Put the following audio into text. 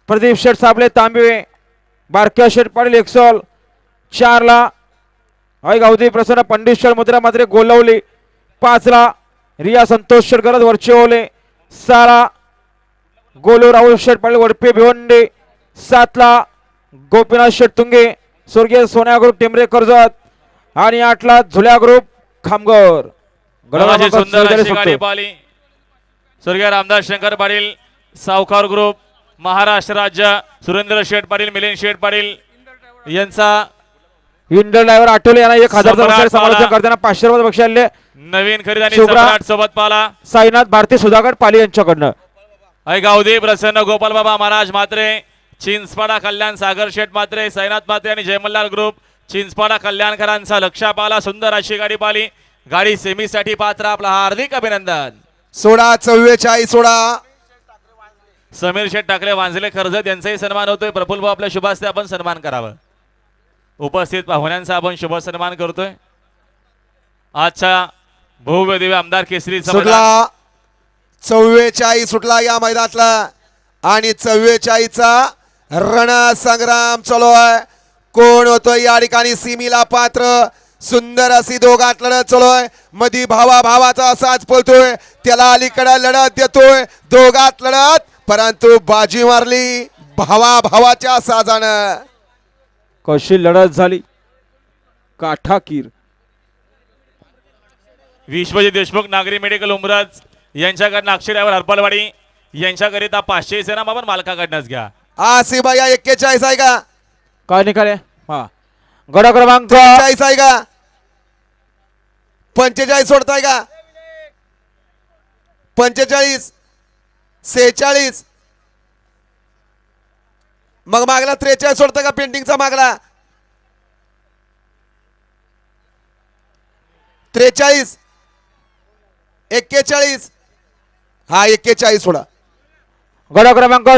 प्रदीप शेठ साबले तांबे बारक्या शेठ पाटील एक्सल 4 ला आई गावदी प्रसन्न पंडित शेठ मुद्रा मात्रे गोलवली 5 ला रिया संतोष शेठ गरज वरचेवले 6 ला गोलू राहुल शेठ पाटील वडपे भिवंडी 7 ला गोपीनाथ शेठ तुंगे स्वर्गीय सोन्या ग्रुप टेंबरे कर्जत आणि 8 ला झुल्या ग्रुप खामगर सुंदर अशी गाडी पाहिली स्वर्गीय रामदास शंकर पाटील सावकार ग्रुप महाराष्ट्र राज्य सुरेंद्र शेठ पाटील मिलिंद शेठ पाटील यांचा इंडर ड्रायव्हर आठवले यांना 1000 समालोचन करताना 500 रुपये बक्षीस आले नवीन खरेदी सम्राट सोबत पाला साईनाथ भारती सुधाकर पाली यांच्याकडनं आई गावदी प्रसन्न गोपाल बाबा महाराज मात्रे चिंचपाडा कल्याण सागर शेठ मात्रे साईनाथ मात्रे आणि जयमल्लाल ग्रुप चिंचपाडा कल्याणकरांचा लक्ष पाला सुंदर अशी गाडी पाली गाडी सेमीसाठी पात्र आपला हार्दिक अभिनंदन 16-44 सोडा समीर शेठ टाकले वांजले कर्जत यांचाही सन्मान होतोय प्रफुल्ल भाऊ आपल्या शुभास्ते आपण सन्मान करावं उपस्थित पाहुण्यांचा आपण शुभ सन्मान करतोय आजच्या भव्य दिव्य आमदार केसरी सुटला 44 सुटला या मैदानातला आणि 44 चा रणसंग्राम चालू आहे कोण होतोय या ठिकाणी सीमीला पात्र सुंदर अशी दोघात लढत चालू आहे मधी भावाचा असाच पळतोय त्याला अलीकडे लढत देतोय दोघात लढत परंतु बाजी मारली भावाच्या साजानं कशी लढत झाली काठाकीर विश्वजित देशमुख नागरी मेडिकल उमरज यांच्याकडनं अक्षरावर हरपलवाडी यांच्याकरिता 500 सेना आपण मालकाकडनंच घ्या आसिबा या 41 आहे का काय निघाले हा गड क्रमांक 40 आहे का 45 सोडताय का 45 46 मग मागला 43 सोडताय का पेंटिंगचा मागला 43 41 हा 41 सोडा गड क्रमांक